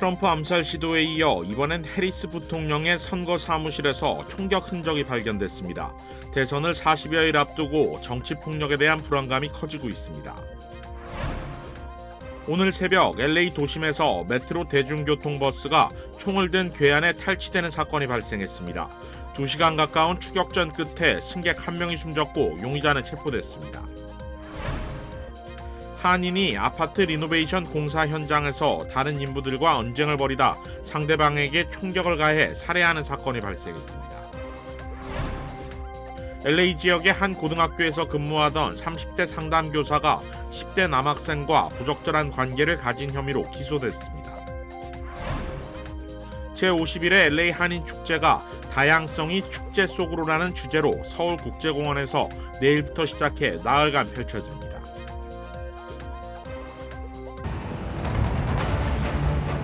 트럼프 암살 시도에 이어 이번엔 해리스 부통령의 선거 사무실에서 총격 흔적이 발견됐습니다. 대선을 40여일 앞두고 정치 폭력에 대한 불안감이 커지고 있습니다. 오늘 새벽 LA 도심에서 메트로 대중교통버스가 총을 든 괴한에 탈취되는 사건이 발생했습니다. 2시간 가까운 추격전 끝에 승객 1명이 숨졌고 용의자는 체포됐습니다. 한인이 아파트 리노베이션 공사 현장에서 다른 인부들과 언쟁을 벌이다 상대방에게 총격을 가해 살해하는 사건이 발생했습니다. LA 지역의 한 고등학교에서 근무하던 30대 상담교사가 10대 남학생과 부적절한 관계를 가진 혐의로 기소됐습니다. 제51회 LA 한인 축제가 다양성이 축제 속으로라는 주제로 서울국제공원에서 내일부터 시작해 나흘간 펼쳐집니다.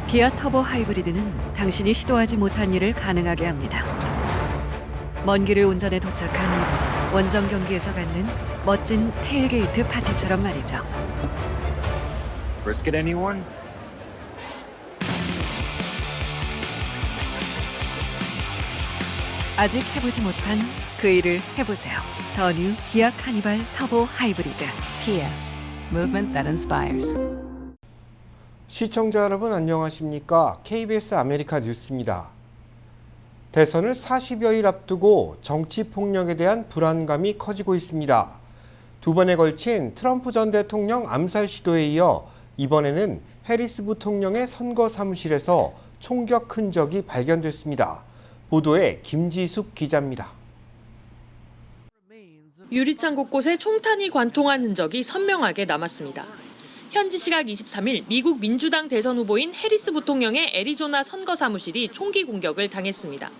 기아 터보 하이브리드는 당신이 시도하지 못한 일을 가능하게 합니다. 먼 길을 운전해 도착한 원정 경기에서 갖는 멋진 테일게이트 파티처럼 말이죠. Brisket anyone? 아직 해보지 못한 그 일을 해보세요. 더 뉴 기아 카니발 터보 하이브리드. 기아. Movement that inspires. 시청자 여러분 안녕하십니까? KBS 아메리카 뉴스입니다. 대선을 40여일 앞두고 정치 폭력에 대한 불안감이 커지고 있습니다. 두 번에 걸친 트럼프 전 대통령 암살 시도에 이어 이번에는 해리스 부통령의 선거 사무실에서 총격 흔적이 발견됐습니다. 보도에 김지숙 기자입니다. 유리창 곳곳에 총탄이 관통한 흔적이 선명하게 남았습니다. 현지 시각 23일 미국 민주당 대선 후보인 해리스 부통령의 애리조나 선거 사무실이 총기 공격을 당했습니다.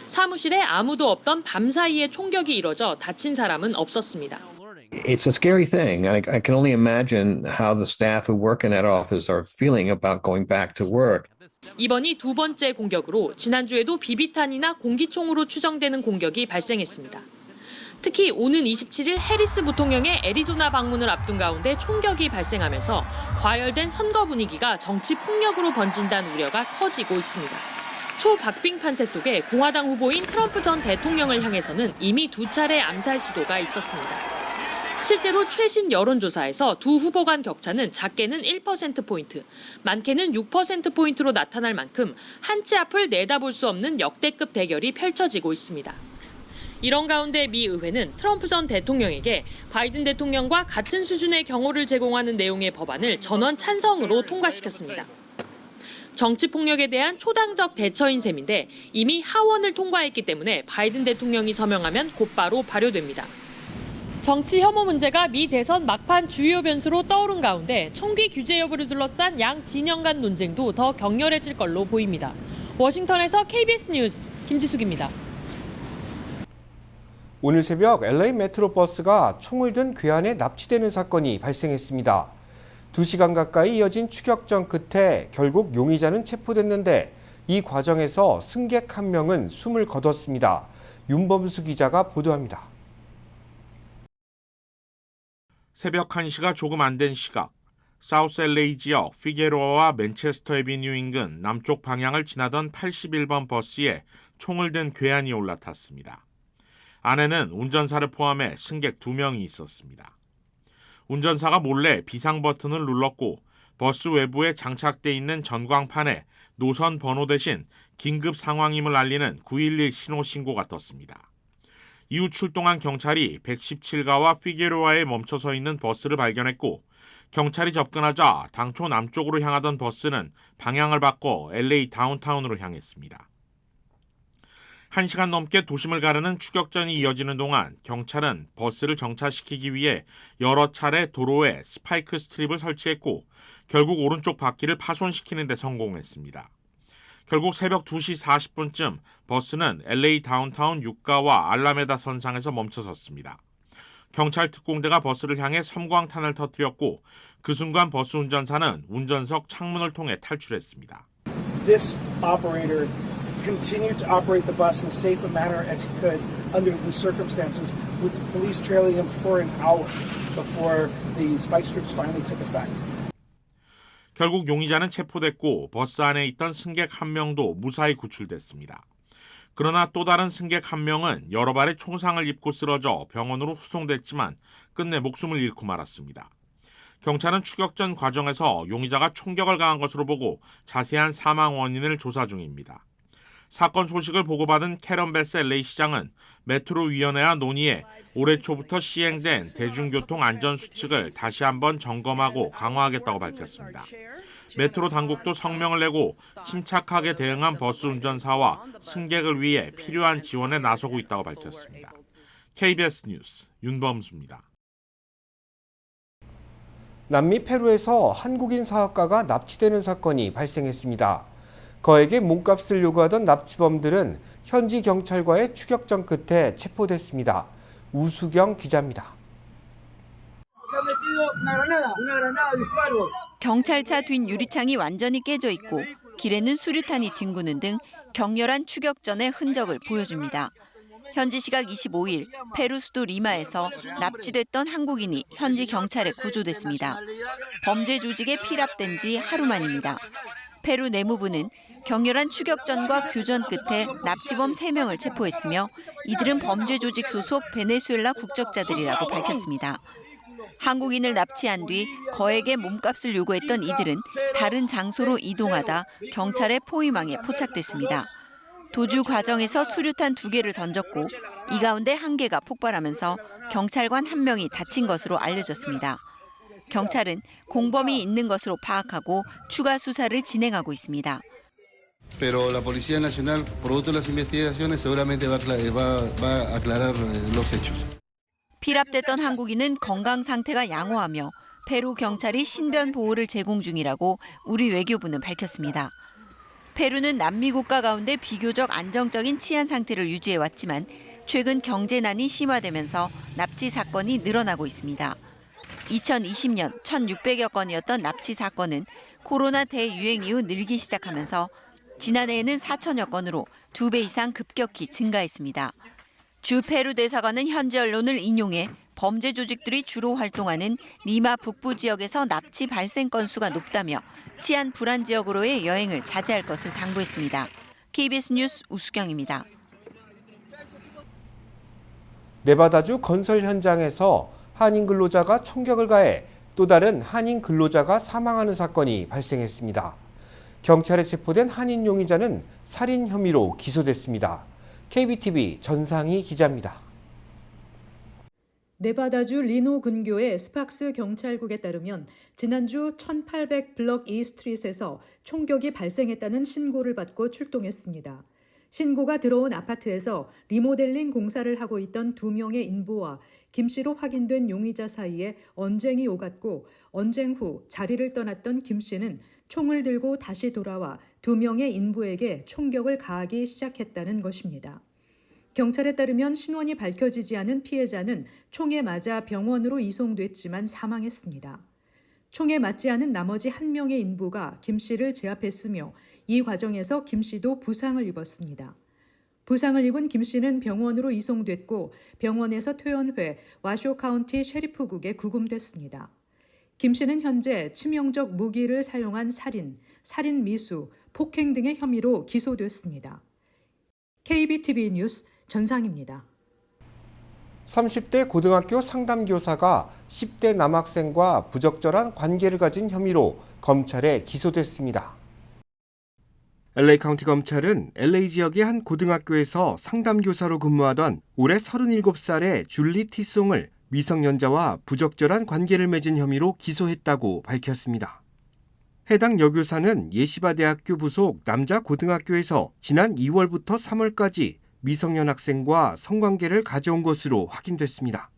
사무실에 아무도 없던 밤사이에 총격이 이뤄져 다친 사람은 없었습니다. It's a scary thing. I can only imagine how the staff who work in that office are feeling about going back to work. 이번이 두 번째 공격으로 지난주에도 비비탄이나 공기총으로 추정되는 공격이 발생했습니다. 특히 오는 27일 해리스 부통령의 애리조나 방문을 앞둔 가운데 총격이 발생하면서 과열된 선거 분위기가 정치 폭력으로 번진다는 우려가 커지고 있습니다. 초박빙 판세 속에 공화당 후보인 트럼프 전 대통령을 향해서는 이미 2차례 암살 시도가 있었습니다. 실제로 최신 여론조사에서 두 후보 간 격차는 작게는 1%포인트, 많게는 6%포인트로 나타날 만큼 한 치 앞을 내다볼 수 없는 역대급 대결이 펼쳐지고 있습니다. 이런 가운데 미 의회는 트럼프 전 대통령에게 바이든 대통령과 같은 수준의 경호를 제공하는 내용의 법안을 전원 찬성으로 통과시켰습니다. 정치 폭력에 대한 초당적 대처인 셈인데 이미 하원을 통과했기 때문에 바이든 대통령이 서명하면 곧바로 발효됩니다. 정치 혐오 문제가 미 대선 막판 주요 변수로 떠오른 가운데 총기 규제 여부를 둘러싼 양 진영 간 논쟁도 더 격렬해질 걸로 보입니다. 워싱턴에서 KBS 뉴스 김지숙입니다. 오늘 새벽 LA 메트로버스가 총을 든 괴한에 납치되는 사건이 발생했습니다. 2시간 가까이 이어진 추격전 끝에 결국 용의자는 체포됐는데 이 과정에서 승객 1명은 숨을 거뒀습니다. 윤범수 기자가 보도합니다. 새벽 1시가 조금 안 된 시각, 사우스 LA 지역 피게로아와 맨체스터 애비뉴 인근 남쪽 방향을 지나던 81번 버스에 총을 든 괴한이 올라탔습니다. 안에는 운전사를 포함해 승객 2명이 있었습니다. 운전사가 몰래 비상 버튼을 눌렀고 버스 외부에 장착돼 있는 전광판에 노선 번호 대신 긴급 상황임을 알리는 911 신호 신고가 떴습니다. 이후 출동한 경찰이 117가와 피게로아에 멈춰서 있는 버스를 발견했고 경찰이 접근하자 당초 남쪽으로 향하던 버스는 방향을 바꿔 LA 다운타운으로 향했습니다. 1시간 넘게 도심을 가르는 추격전이 이어지는 동안 경찰은 버스를 정차시키기 위해 여러 차례 도로에 스파이크 스트립을 설치했고 결국 오른쪽 바퀴를 파손시키는 데 성공했습니다. 결국 새벽 2시 40분쯤 버스는 LA 다운타운 유가와 알라메다 선상에서 멈춰섰습니다. 경찰 특공대가 버스를 향해 섬광탄을 터뜨렸고 그 순간 버스 운전사는 운전석 창문을 통해 탈출했습니다. This operator continued to operate the bus in as safe a manner as he could under the circumstances, with the police trailing him for an hour before the spike strips finally took effect. 결국 용의자는 체포됐고 버스 안에 있던 승객 한 명도 무사히 구출됐습니다. 그러나 또 다른 승객 한 명은 여러 발의 총상을 입고 쓰러져 병원으로 후송됐지만 끝내 목숨을 잃고 말았습니다. 경찰은 추격 전 과정에서 용의자가 총격을 가한 것으로 보고 자세한 사망 원인을 조사 중입니다. 사건 소식을 보고받은 캐런 베스 LA 시장은 메트로위원회와 논의해 올해 초부터 시행된 대중교통 안전 수칙을 다시 한번 점검하고 강화하겠다고 밝혔습니다. 메트로 당국도 성명을 내고 침착하게 대응한 버스 운전사와 승객을 위해 필요한 지원에 나서고 있다고 밝혔습니다. KBS 뉴스 윤범수입니다. 남미 페루에서 한국인 사학가가 납치되는 사건이 발생했습니다. 그에게 몸값을 요구하던 납치범들은 현지 경찰과의 추격전 끝에 체포됐습니다. 우수경 기자입니다. 경찰차 뒷 유리창이 완전히 깨져 있고 길에는 수류탄이 뒹구는 등 격렬한 추격전의 흔적을 보여줍니다. 현지 시각 25일 페루 수도 리마에서 납치됐던 한국인이 현지 경찰에 구조됐습니다. 범죄 조직에 피랍된 지 하루 만입니다. 페루 내무부는 격렬한 추격전과 교전 끝에 납치범 3명을 체포했으며 이들은 범죄 조직 소속 베네수엘라 국적자들이라고 밝혔습니다. 한국인을 납치한 뒤 거액의 몸값을 요구했던 이들은 다른 장소로 이동하다 경찰의 포위망에 포착됐습니다. 도주 과정에서 수류탄 2개를 던졌고 이 가운데 1개가 폭발하면서 경찰관 1명이 다친 것으로 알려졌습니다. 경찰은 공범이 있는 것으로 파악하고 추가 수사를 진행하고 있습니다. Pero la Policía Nacional, producto de las investigaciones, seguramente va a aclarar los hechos. 피랍됐던 한국인은 건강 상태가 양호하며 페루 경찰이 신변 보호를 제공 중이라고 우리 외교부는 밝혔습니다. 페루는 남미 국가 가운데 비교적 안정적인 치안 상태를 유지해왔지만 최근 경제난이 심화되면서 납치 사건이 늘어나고 있습니다. 2020년 1,600여 건이었던 납치 사건은 코로나 대유행 이후 늘기 시작하면서 지난해에는 4천여 건으로 2배 이상 급격히 증가했습니다. 주 페루 대사관은 현지 언론을 인용해 범죄 조직들이 주로 활동하는 리마 북부 지역에서 납치 발생 건수가 높다며 치안 불안 지역으로의 여행을 자제할 것을 당부했습니다. KBS 뉴스 우수경입니다. 네바다주 건설 현장에서 한인 근로자가 총격을 가해 또 다른 한인 근로자가 사망하는 사건이 발생했습니다. 경찰에 체포된 한인 용의자는 살인 혐의로 기소됐습니다. KBTV 전상희 기자입니다. 네바다주 리노 근교의 스팍스 경찰국에 따르면 지난주 1800 블럭 E 스트릿에서 총격이 발생했다는 신고를 받고 출동했습니다. 신고가 들어온 아파트에서 리모델링 공사를 하고 있던 2명의 인부와 김 씨로 확인된 용의자 사이에 언쟁이 오갔고 언쟁 후 자리를 떠났던 김 씨는 총을 들고 다시 돌아와 2명의 인부에게 총격을 가하기 시작했다는 것입니다. 경찰에 따르면 신원이 밝혀지지 않은 피해자는 총에 맞아 병원으로 이송됐지만 사망했습니다. 총에 맞지 않은 나머지 1명의 인부가 김 씨를 제압했으며 이 과정에서 김 씨도 부상을 입었습니다. 부상을 입은 김 씨는 병원으로 이송됐고 병원에서 퇴원 후 와쇼 카운티 셰리프국에 구금됐습니다. 김 씨는 현재 치명적 무기를 사용한 살인, 살인 미수, 폭행 등의 혐의로 기소됐습니다. KBTV 뉴스 전상입니다. 30대 고등학교 상담교사가 10대 남학생과 부적절한 관계를 가진 혐의로 검찰에 기소됐습니다. LA 카운티 검찰은 LA 지역의 한 고등학교에서 상담교사로 근무하던 올해 37살의 줄리 티송을 미성년자와 부적절한 관계를 맺은 혐의로 기소했다고 밝혔습니다. 해당 여교사는 예시바 대학교 부속 남자 고등학교에서 지난 2월부터 3월까지 미성년 학생과 성관계를 가져온 것으로 확인됐습니다.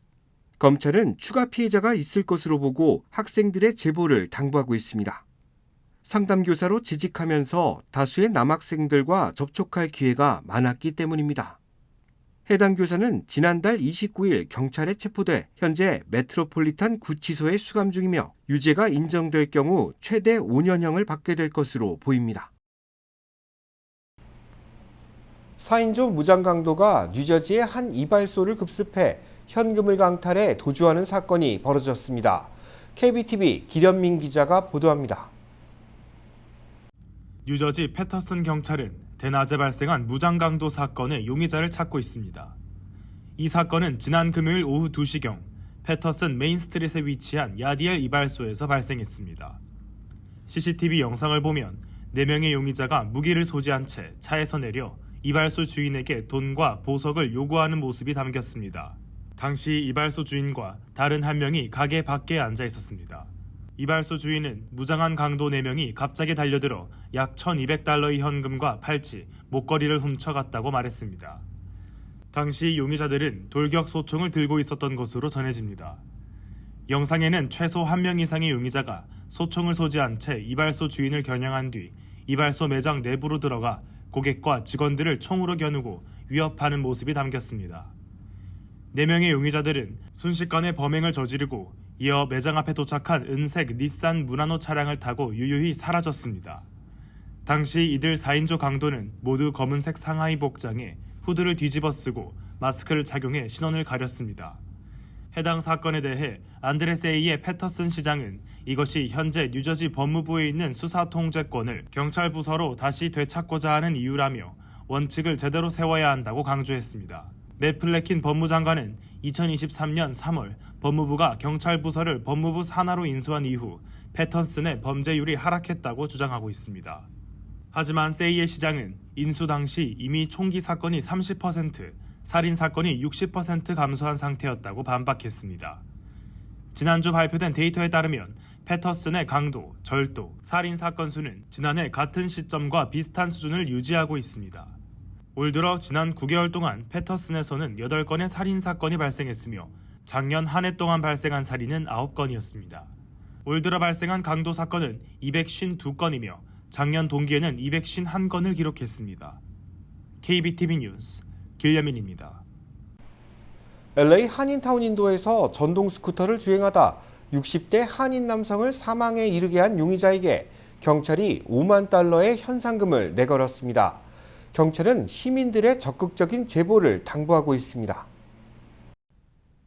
검찰은 추가 피해자가 있을 것으로 보고 학생들의 제보를 당부하고 있습니다. 상담교사로 재직하면서 다수의 남학생들과 접촉할 기회가 많았기 때문입니다. 해당 교사는 지난달 29일 경찰에 체포돼 현재 메트로폴리탄 구치소에 수감 중이며 유죄가 인정될 경우 최대 5년형을 받게 될 것으로 보입니다. 4인조 무장강도가 뉴저지의 한 이발소를 급습해 현금을 강탈해 도주하는 사건이 벌어졌습니다. KBTV 기련민 기자가 보도합니다. 뉴저지 패터슨 경찰은 대낮에 발생한 무장강도 사건의 용의자를 찾고 있습니다. 이 사건은 지난 금요일 오후 2시경 패터슨 메인스트릿에 위치한 야디엘 이발소에서 발생했습니다. CCTV 영상을 보면 4명의 용의자가 무기를 소지한 채 차에서 내려 이발소 주인에게 돈과 보석을 요구하는 모습이 담겼습니다. 당시 이발소 주인과 다른 한 명이 가게 밖에 앉아 있었습니다. 이발소 주인은 무장한 강도 4명이 갑자기 달려들어 약 $1,200의 현금과 팔찌, 목걸이를 훔쳐갔다고 말했습니다. 당시 용의자들은 돌격 소총을 들고 있었던 것으로 전해집니다. 영상에는 최소 1명 이상의 용의자가 소총을 소지한 채 이발소 주인을 겨냥한 뒤 이발소 매장 내부로 들어가 고객과 직원들을 총으로 겨누고 위협하는 모습이 담겼습니다. 4명의 용의자들은 순식간에 범행을 저지르고 이어 매장 앞에 도착한 은색 닛산 무라노 차량을 타고 유유히 사라졌습니다. 당시 이들 4인조 강도는 모두 검은색 상하이 복장에 후드를 뒤집어 쓰고 마스크를 착용해 신원을 가렸습니다. 해당 사건에 대해 안드레 세이의 패터슨 시장은 이것이 현재 뉴저지 법무부에 있는 수사 통제권을 경찰 부서로 다시 되찾고자 하는 이유라며 원칙을 제대로 세워야 한다고 강조했습니다. 맷 플래킨 법무장관은 2023년 3월 법무부가 경찰 부서를 법무부 산하로 인수한 이후 패터슨의 범죄율이 하락했다고 주장하고 있습니다. 하지만 세이의 시장은 인수 당시 이미 총기 사건이 30%, 살인 사건이 60% 감소한 상태였다고 반박했습니다. 지난주 발표된 데이터에 따르면 패터슨의 강도, 절도, 살인 사건 수는 지난해 같은 시점과 비슷한 수준을 유지하고 있습니다. 올 들어 지난 9개월 동안 패터슨에서는 8건의 살인 사건이 발생했으며 작년 한 해 동안 발생한 살인은 9건이었습니다. 올 들어 발생한 강도 사건은 252건이며 작년 동기에는 251건을 기록했습니다. KBTV 뉴스 길려민입니다. LA 한인타운 인도에서 전동 스쿠터를 주행하다 60대 한인 남성을 사망에 이르게 한 용의자에게 경찰이 $50,000의 현상금을 내걸었습니다. 경찰은 시민들의 적극적인 제보를 당부하고 있습니다.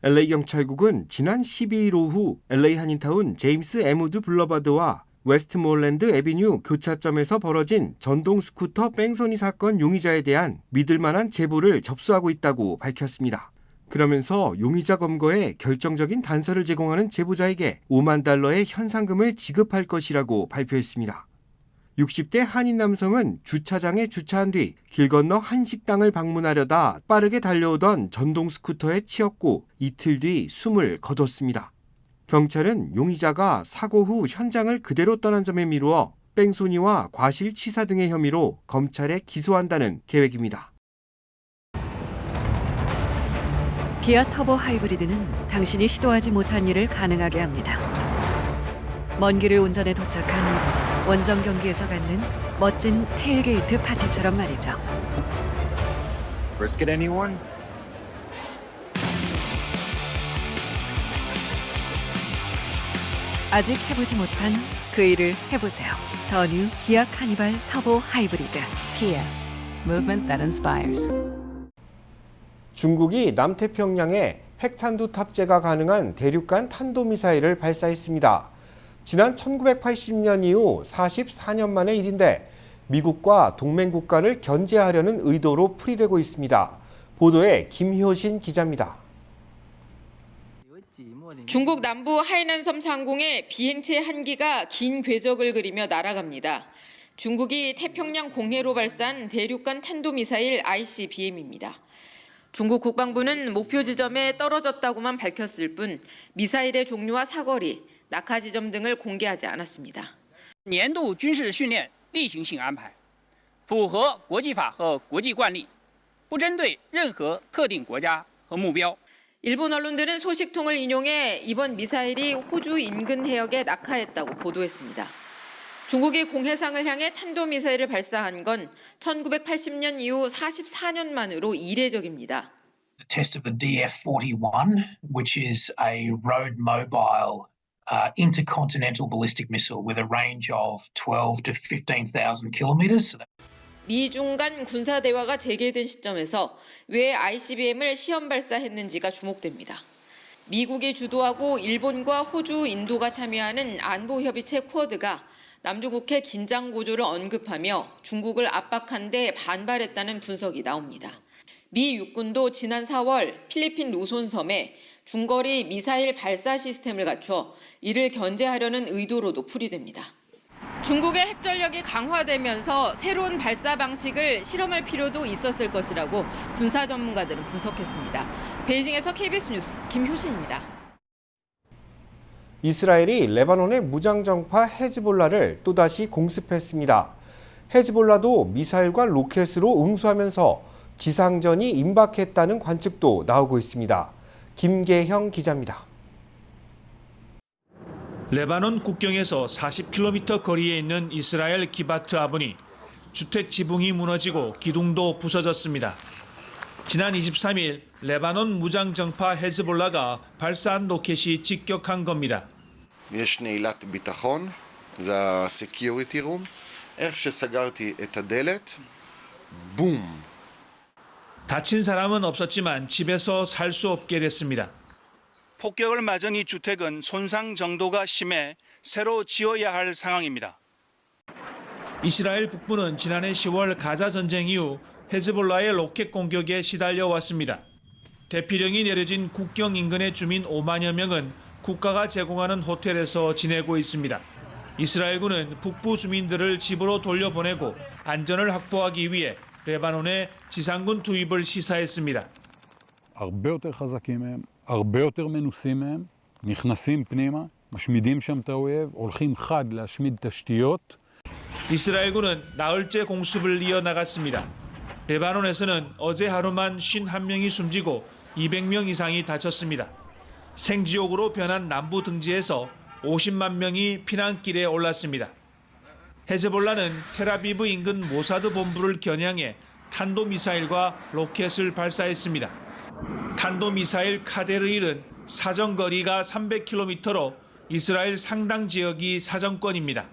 LA 경찰국은 지난 12일 오후 LA 한인타운 제임스 에무드 블러바드와 웨스트몰랜드 애비뉴 교차점에서 벌어진 전동 스쿠터 뺑소니 사건 용의자에 대한 믿을 만한 제보를 접수하고 있다고 밝혔습니다. 그러면서 용의자 검거에 결정적인 단서를 제공하는 제보자에게 $50,000의 현상금을 지급할 것이라고 발표했습니다. 60대 한인 남성은 주차장에 주차한 뒤 길 건너 한식당을 방문하려다 빠르게 달려오던 전동 스쿠터에 치였고 이틀 뒤 숨을 거뒀습니다. 경찰은 용의자가 사고 후 현장을 그대로 떠난 점에 미루어 뺑소니와 과실치사 등의 혐의로 검찰에 기소한다는 계획입니다. 기아 터보 하이브리드는 당신이 시도하지 못한 일을 가능하게 합니다. 먼 길을 운전해 도착한 원정 경기에서 갖는 멋진 테일게이트 파티처럼 말이죠. Brisket anyone? 아직 해보지 못한 그 일을 해보세요. 더 뉴 기아 카니발 터보 하이브리드. 기아. Movement that inspires. 중국이 남태평양에 핵탄두 탑재가 가능한 대륙간 탄도미사일을 발사했습니다. 지난 1980년 이후 44년 만의 일인데 미국과 동맹국가를 견제하려는 의도로 풀이되고 있습니다. 보도에 김효신 기자입니다. 중국 남부 하이난섬 상공에 비행체 한 기가 긴 궤적을 그리며 날아갑니다. 중국이 태평양 공해로 발사한 대륙간 탄도미사일 ICBM입니다. 중국 국방부는 목표 지점에 떨어졌다고만 밝혔을 뿐 미사일의 종류와 사거리, 낙하 지점 등을 공개하지 않았습니다. 年度军事训练例行性安排，符合国际法和国际惯例，不针对任何特定国家和目标。 일본 언론들은 소식통을 인용해 이번 미사일이 호주 인근 해역에 낙하했다고 보도했습니다. 중국이 공해상을 향해 탄도미사일을 발사한 건 1980년 이후 44년 만으로 이례적입니다. The test of the DF-41, which is a road mobile intercontinental ballistic missile with a range of 12 to 15,000 kilometers. 미중 간 군사 대화가 재개된 시점에서 왜 ICBM을 시험 발사했는지가 주목됩니다. 미국이 주도하고 일본과 호주, 인도가 참여하는 안보협의체 쿼드가 남중국해 긴장 고조를 언급하며 중국을 압박한 데 반발했다는 분석이 나옵니다. 미 육군도 지난 4월 필리핀 루손섬에 중거리 미사일 발사 시스템을 갖춰 이를 견제하려는 의도로도 풀이됩니다. 중국의 핵전력이 강화되면서 새로운 발사 방식을 실험할 필요도 있었을 것이라고 군사 전문가들은 분석했습니다. 베이징에서 KBS 뉴스 김효신입니다. 이스라엘이 레바논의 무장정파 헤즈볼라를 또다시 공습했습니다. 헤즈볼라도 미사일과 로켓으로 응수하면서 지상전이 임박했다는 관측도 나오고 있습니다. 김계형 기자입니다. 레바논 국경에서 40km 거리에 있는 이스라엘 기바트 아분이 주택 지붕이 무너지고 기둥도 부서졌습니다. 지난 23일 레바논 무장정파 헤즈볼라가 발사한 로켓이 직격한 겁니다. יש נעילת ביטחון, זה ה-security room. איך שסגרתי את הדלת, בום. 다친 사람은 없었지만 집에서 살 수 없게 됐습니다. 폭격을 맞은 이 주택은 손상 정도가 심해 새로 지어야 할 상황입니다. 이스라엘 북부는 지난해 10월 가자 전쟁 이후 헤즈볼라의 로켓 공격에 시달려 왔습니다. 대피령이 내려진 국경 인근의 주민 5만여 명은 국가가 제공하는 호텔에서 지내고 있습니다. 이스라엘군은 북부 주민들을 집으로 돌려보내고 안전을 확보하기 위해 레바논에 지상군 투입을 시사했습니다. הרבה יותר חזקים מהם, הרבה יותר מנוסים מהם, נכנסים פנימה, משמידים שם את האויב, הולכים חד להשמיד תשתיות. 이스라엘군은 나흘째 공습을 이어나갔습니다. 레바논에서는 어제 하루만 51명이 숨지고 200명 이상이 다쳤습니다. 생지옥으로 변한 남부 등지에서 50만 명이 피난길에 올랐습니다. 헤즈볼라는 텔아비브 인근 모사드 본부를 겨냥해 탄도미사일과 로켓을 발사했습니다. 탄도미사일 카데르일은 사정거리가 300km로 이스라엘 상당 지역이 사정권입니다.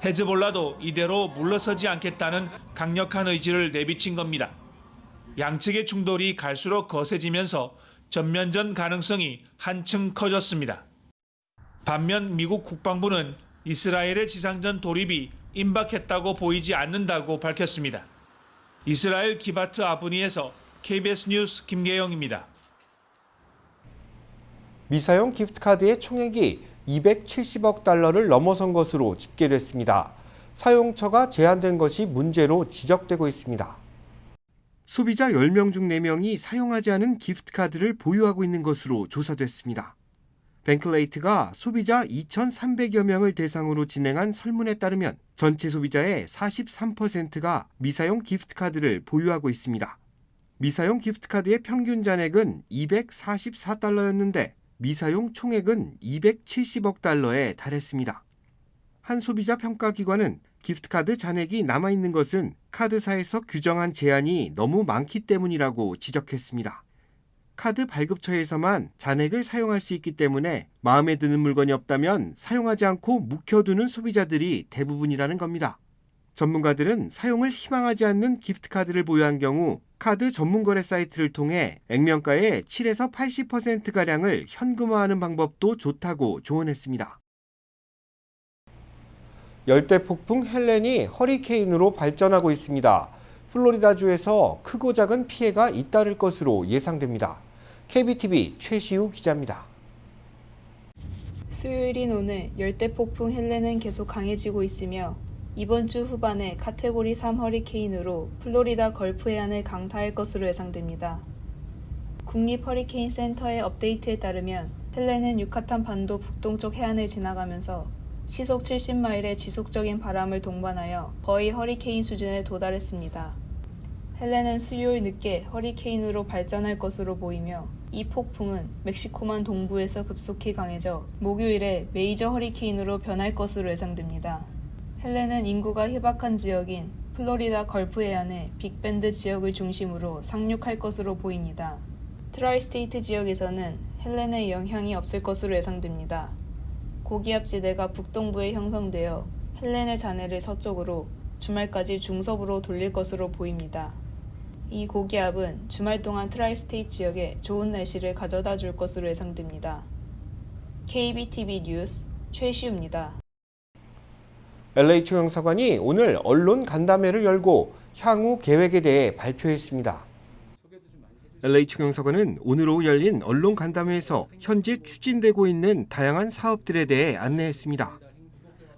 헤즈볼라도 이대로 물러서지 않겠다는 강력한 의지를 내비친 겁니다. 양측의 충돌이 갈수록 거세지면서 전면전 가능성이 한층 커졌습니다. 반면 미국 국방부는 이스라엘의 지상전 돌입이 임박했다고 보이지 않는다고 밝혔습니다. 이스라엘 기바트 아브니에서 KBS 뉴스 김계영입니다. 미사용 기프트카드의 총액이 270억 달러를 넘어선 것으로 집계됐습니다. 사용처가 제한된 것이 문제로 지적되고 있습니다. 소비자 10명 중 4명이 사용하지 않은 기프트카드를 보유하고 있는 것으로 조사됐습니다. 뱅클레이트가 소비자 2,300여 명을 대상으로 진행한 설문에 따르면 전체 소비자의 43%가 미사용 기프트카드를 보유하고 있습니다. 미사용 기프트카드의 평균 잔액은 244달러였는데 미사용 총액은 270억 달러에 달했습니다. 한 소비자 평가기관은 기프트카드 잔액이 남아있는 것은 카드사에서 규정한 제한이 너무 많기 때문이라고 지적했습니다. 카드 발급처에서만 잔액을 사용할 수 있기 때문에 마음에 드는 물건이 없다면 사용하지 않고 묵혀두는 소비자들이 대부분이라는 겁니다. 전문가들은 사용을 희망하지 않는 기프트카드를 보유한 경우 카드 전문거래 사이트를 통해 액면가의 7에서 80%가량을 현금화하는 방법도 좋다고 조언했습니다. 열대폭풍 헬렌이 허리케인으로 발전하고 있습니다. 플로리다주에서 크고 작은 피해가 잇따를 것으로 예상됩니다. KBTV 최시우 기자입니다. 수요일인 오늘 열대폭풍 헬렌은 계속 강해지고 있으며 이번 주 후반에 카테고리 3 허리케인으로 플로리다 걸프 해안을 강타할 것으로 예상됩니다. 국립 허리케인 센터의 업데이트에 따르면 헬렌은 유카탄 반도 북동쪽 해안을 지나가면서 시속 70마일의 지속적인 바람을 동반하여 거의 허리케인 수준에 도달했습니다. 헬렌은 수요일 늦게 허리케인으로 발전할 것으로 보이며 이 폭풍은 멕시코만 동부에서 급속히 강해져 목요일에 메이저 허리케인으로 변할 것으로 예상됩니다. 헬렌은 인구가 희박한 지역인 플로리다 걸프 해안의 빅밴드 지역을 중심으로 상륙할 것으로 보입니다. 트라이스테이트 지역에서는 헬렌의 영향이 없을 것으로 예상됩니다. 고기압 지대가 북동부에 형성되어 헬렌의 잔해를 서쪽으로 주말까지 중서부로 돌릴 것으로 보입니다. 이 고기압은 주말 동안 트라이스테이트 지역에 좋은 날씨를 가져다 줄 것으로 예상됩니다. KBTV 뉴스 최시우입니다. LA 총영사관이 오늘 언론 간담회를 열고 향후 계획에 대해 발표했습니다. LA 총영사관은 오늘 오후 열린 언론 간담회에서 현재 추진되고 있는 다양한 사업들에 대해 안내했습니다.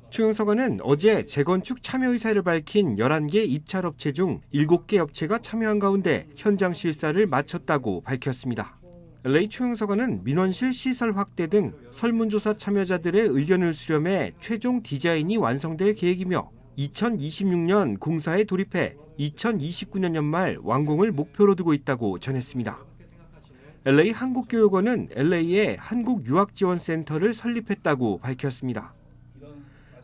총영사관은 어제 재건축 참여 의사를 밝힌 11개 입찰업체 중 7개 업체가 참여한 가운데 현장 실사를 마쳤다고 밝혔습니다. LA 총영사관은 민원실 시설 확대 등 설문조사 참여자들의 의견을 수렴해 최종 디자인이 완성될 계획이며 2026년 공사에 돌입해 2029년 연말 완공을 목표로 두고 있다고 전했습니다. LA 한국교육원은 LA에 한국유학지원센터를 설립했다고 밝혔습니다.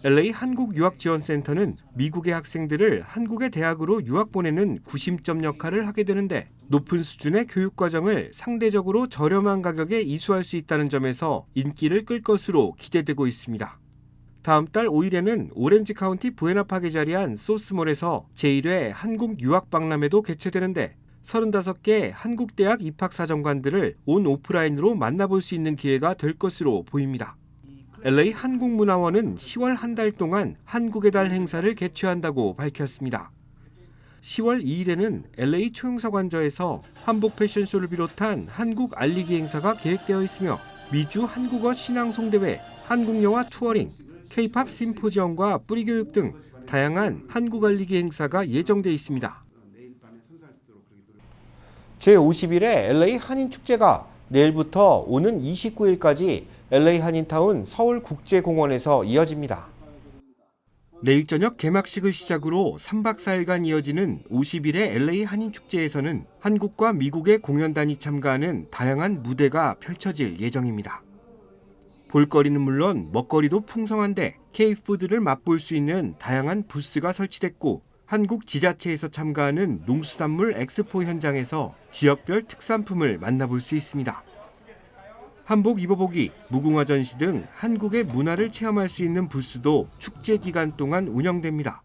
LA 한국유학지원센터는 미국의 학생들을 한국의 대학으로 유학 보내는 구심점 역할을 하게 되는데 높은 수준의 교육과정을 상대적으로 저렴한 가격에 이수할 수 있다는 점에서 인기를 끌 것으로 기대되고 있습니다. 다음 달 5일에는 오렌지 카운티 부에나파크에 자리한 소스몰에서 제1회 한국 유학박람회도 개최되는데 35개 한국대학 입학사정관들을 온 오프라인으로 만나볼 수 있는 기회가 될 것으로 보입니다. LA 한국문화원은 10월 한 달 동안 한국의 달 행사를 개최한다고 밝혔습니다. 10월 2일에는 LA 총영사관저에서 한복 패션쇼를 비롯한 한국 알리기 행사가 계획되어 있으며 미주 한국어 신앙송대회, 한국영화 투어링, K-팝 심포지엄과 뿌리교육 등 다양한 한국 알리기 행사가 예정돼 있습니다. 제51회 LA 한인축제가 내일부터 오는 29일까지 LA 한인타운 서울국제공원에서 이어집니다. 내일 저녁 개막식을 시작으로 3박 4일간 이어지는 50일의 LA 한인축제에서는 한국과 미국의 공연단이 참가하는 다양한 무대가 펼쳐질 예정입니다. 볼거리는 물론 먹거리도 풍성한데 K-푸드를 맛볼 수 있는 다양한 부스가 설치됐고 한국 지자체에서 참가하는 농수산물 엑스포 현장에서 지역별 특산품을 만나볼 수 있습니다. 한복 입어보기, 무궁화 전시 등 한국의 문화를 체험할 수 있는 부스도 축제 기간 동안 운영됩니다.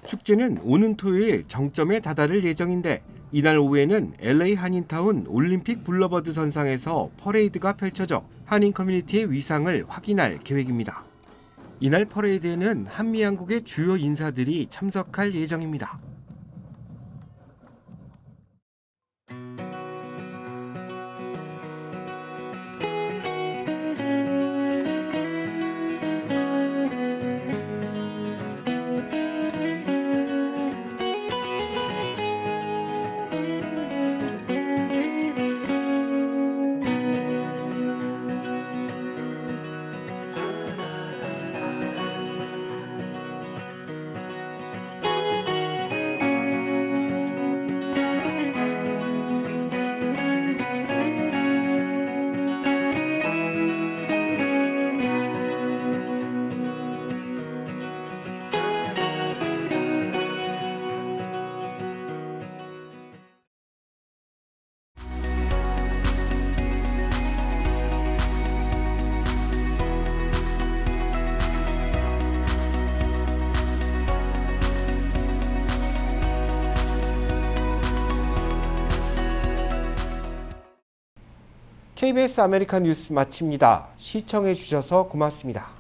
축제는 오는 토요일 정점에 다다를 예정인데 이날 오후에는 LA 한인타운 올림픽 블러버드 선상에서 퍼레이드가 펼쳐져 한인 커뮤니티의 위상을 확인할 계획입니다. 이날 퍼레이드에는 한미양국의 주요 인사들이 참석할 예정입니다. KBS 아메리칸 뉴스 마칩니다. 시청해 주셔서 고맙습니다.